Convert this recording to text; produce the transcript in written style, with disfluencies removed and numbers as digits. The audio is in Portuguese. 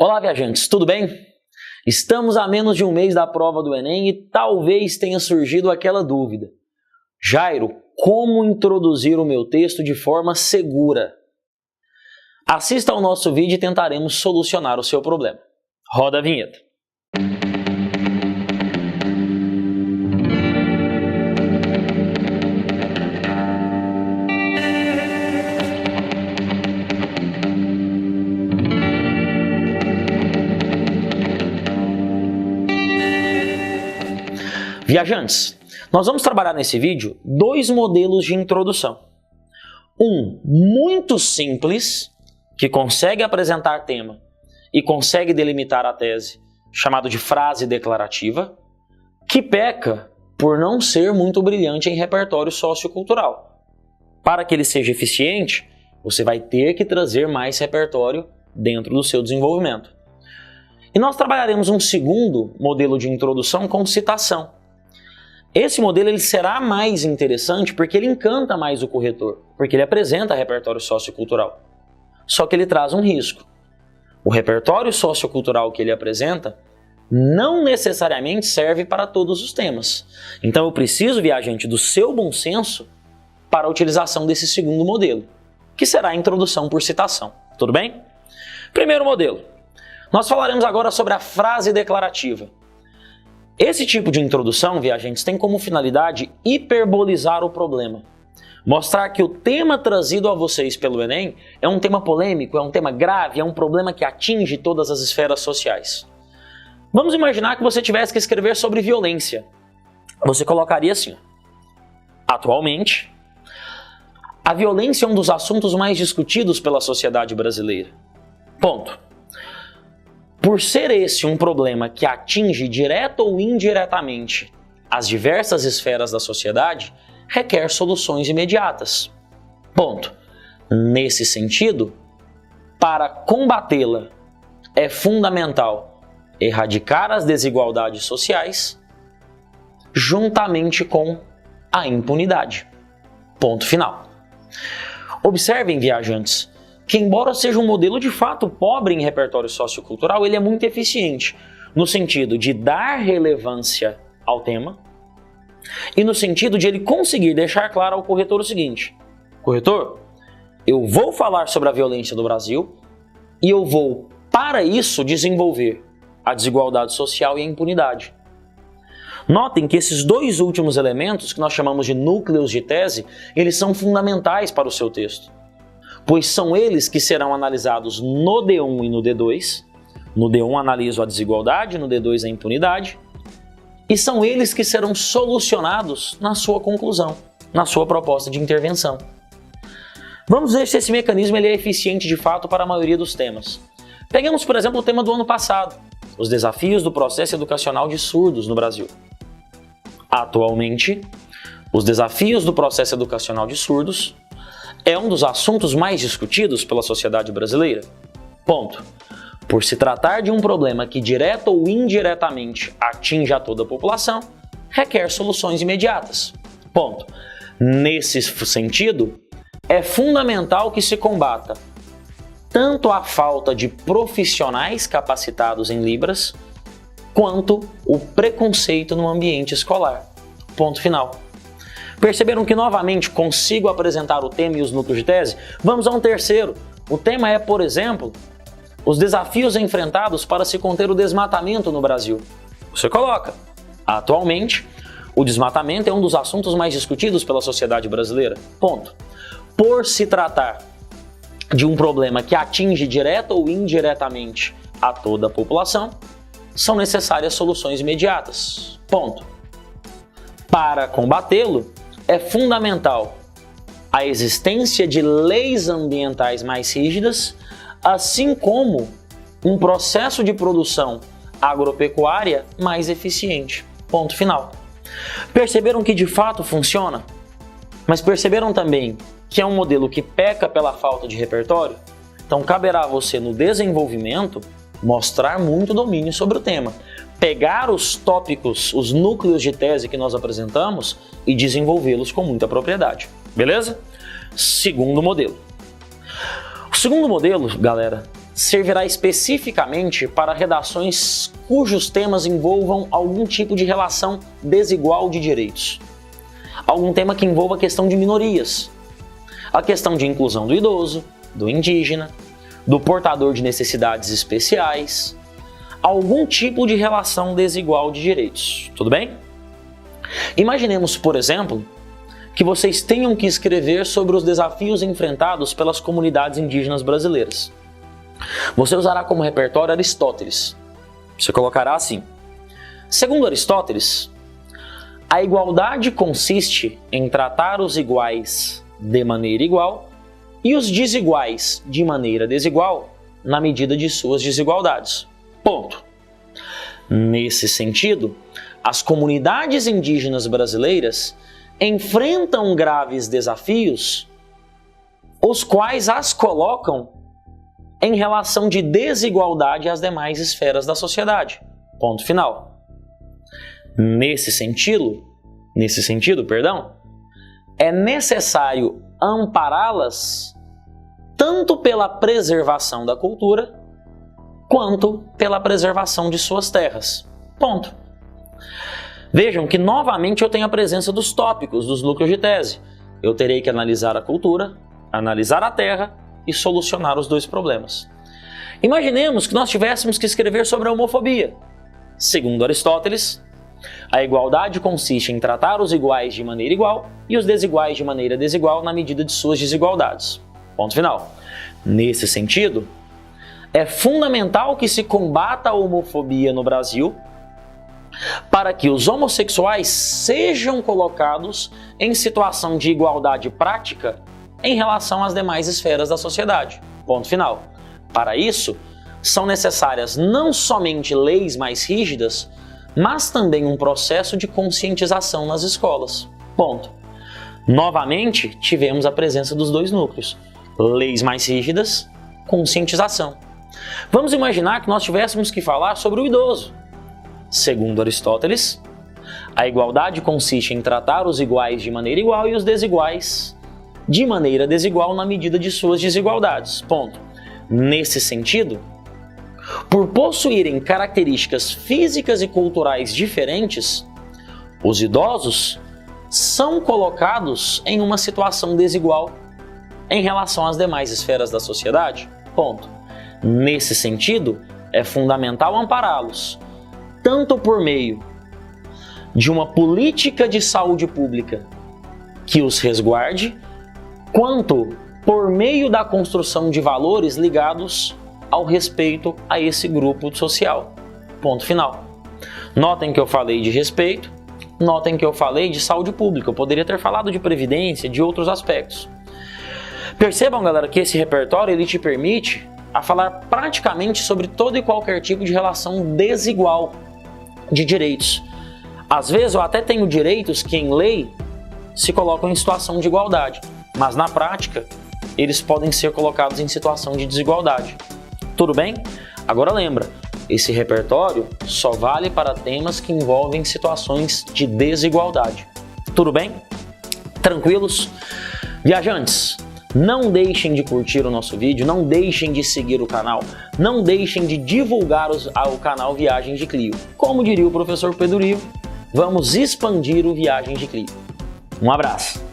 Olá, viajantes, tudo bem? Estamos a menos de um mês da prova do Enem e talvez tenha surgido aquela dúvida. Jairo, como introduzir o meu texto de forma segura? Assista ao nosso vídeo e tentaremos solucionar o seu problema. Roda a vinheta. Viajantes, nós vamos trabalhar nesse vídeo dois modelos de introdução. Um muito simples, que consegue apresentar tema e consegue delimitar a tese, chamado de frase declarativa, que peca por não ser muito brilhante em repertório sociocultural. Para que ele seja eficiente, você vai ter que trazer mais repertório dentro do seu desenvolvimento. E nós trabalharemos um segundo modelo de introdução com citação. Esse modelo ele será mais interessante porque ele encanta mais o corretor, porque ele apresenta repertório sociocultural. Só que ele traz um risco. O repertório sociocultural que ele apresenta não necessariamente serve para todos os temas. Então eu preciso, viajante, do seu bom senso para a utilização desse segundo modelo, que será a introdução por citação. Tudo bem? Primeiro modelo. Nós falaremos agora sobre a frase declarativa. Esse tipo de introdução, viajantes, tem como finalidade hiperbolizar o problema. Mostrar que o tema trazido a vocês pelo Enem é um tema polêmico, é um tema grave, é um problema que atinge todas as esferas sociais. Vamos imaginar que você tivesse que escrever sobre violência. Você colocaria assim: atualmente, a violência é um dos assuntos mais discutidos pela sociedade brasileira. Ponto. Por ser esse um problema que atinge direta ou indiretamente as diversas esferas da sociedade, requer soluções imediatas. Ponto. Nesse sentido, para combatê-la, é fundamental erradicar as desigualdades sociais juntamente com a impunidade. Ponto final. Observem, viajantes, que embora seja um modelo de fato pobre em repertório sociocultural, ele é muito eficiente no sentido de dar relevância ao tema e no sentido de ele conseguir deixar claro ao corretor o seguinte: corretor, eu vou falar sobre a violência do Brasil e eu vou, para isso, desenvolver a desigualdade social e a impunidade. Notem que esses dois últimos elementos, que nós chamamos de núcleos de tese, eles são fundamentais para o seu texto, pois são eles que serão analisados no D1 e no D2. No D1 analiso a desigualdade, no D2 a impunidade, e são eles que serão solucionados na sua conclusão, na sua proposta de intervenção. Vamos ver se esse mecanismo ele é eficiente de fato para a maioria dos temas. Pegamos, por exemplo, o tema do ano passado, os desafios do processo educacional de surdos no Brasil. Atualmente, os desafios do processo educacional de surdos é um dos assuntos mais discutidos pela sociedade brasileira. Ponto. Por se tratar de um problema que direta ou indiretamente atinge a toda a população, requer soluções imediatas. Ponto. Nesse sentido, é fundamental que se combata tanto a falta de profissionais capacitados em Libras, quanto o preconceito no ambiente escolar. Ponto final. Perceberam que novamente consigo apresentar o tema e os núcleos de tese? Vamos a um terceiro. O tema é, por exemplo, os desafios enfrentados para se conter o desmatamento no Brasil. Você coloca: atualmente, o desmatamento é um dos assuntos mais discutidos pela sociedade brasileira. Ponto. Por se tratar de um problema que atinge direta ou indiretamente a toda a população, são necessárias soluções imediatas. Ponto. Para combatê-lo, é fundamental a existência de leis ambientais mais rígidas, assim como um processo de produção agropecuária mais eficiente. Ponto final. Perceberam que de fato funciona? Mas perceberam também que é um modelo que peca pela falta de repertório? Então caberá a você, no desenvolvimento, mostrar muito domínio sobre o tema. Pegar os tópicos, os núcleos de tese que nós apresentamos e desenvolvê-los com muita propriedade. Beleza? Segundo modelo. O segundo modelo, galera, servirá especificamente para redações cujos temas envolvam algum tipo de relação desigual de direitos. Algum tema que envolva a questão de minorias, a questão de inclusão do idoso, do indígena, do portador de necessidades especiais, algum tipo de relação desigual de direitos. Tudo bem? Imaginemos, por exemplo, que vocês tenham que escrever sobre os desafios enfrentados pelas comunidades indígenas brasileiras. Você usará como repertório Aristóteles. Você colocará assim: segundo Aristóteles, a igualdade consiste em tratar os iguais de maneira igual e os desiguais de maneira desigual na medida de suas desigualdades. Ponto. Nesse sentido, as comunidades indígenas brasileiras enfrentam graves desafios, os quais as colocam em relação de desigualdade às demais esferas da sociedade. Ponto final. Nesse sentido, é necessário ampará-las tanto pela preservação da cultura quanto pela preservação de suas terras. Ponto. Vejam que novamente eu tenho a presença dos tópicos, dos núcleos de tese. Eu terei que analisar a cultura, analisar a terra e solucionar os dois problemas. Imaginemos que nós tivéssemos que escrever sobre a homofobia. Segundo Aristóteles, a igualdade consiste em tratar os iguais de maneira igual e os desiguais de maneira desigual na medida de suas desigualdades. Ponto final. Nesse sentido, é fundamental que se combata a homofobia no Brasil para que os homossexuais sejam colocados em situação de igualdade prática em relação às demais esferas da sociedade. Ponto final. Para isso, são necessárias não somente leis mais rígidas, mas também um processo de conscientização nas escolas. Ponto. Novamente, tivemos a presença dos dois núcleos: leis mais rígidas, conscientização. Vamos imaginar que nós tivéssemos que falar sobre o idoso. Segundo Aristóteles, a igualdade consiste em tratar os iguais de maneira igual e os desiguais de maneira desigual na medida de suas desigualdades. Ponto. Nesse sentido, por possuírem características físicas e culturais diferentes, os idosos são colocados em uma situação desigual em relação às demais esferas da sociedade. Ponto. Nesse sentido, é fundamental ampará-los, tanto por meio de uma política de saúde pública que os resguarde, quanto por meio da construção de valores ligados ao respeito a esse grupo social. Ponto final. Notem que eu falei de respeito, notem que eu falei de saúde pública. Eu poderia ter falado de previdência, de outros aspectos. Percebam, galera, que esse repertório ele te permite a falar praticamente sobre todo e qualquer tipo de relação desigual de direitos. Às vezes eu até tenho direitos que em lei se colocam em situação de igualdade, mas na prática eles podem ser colocados em situação de desigualdade. Tudo bem? Agora lembra, esse repertório só vale para temas que envolvem situações de desigualdade. Tudo bem? Tranquilos? Viajantes, não deixem de curtir o nosso vídeo, não deixem de seguir o canal, não deixem de divulgar o canal Viagens de Clio. Como diria o professor Pedro Ivo, vamos expandir o Viagens de Clio. Um abraço!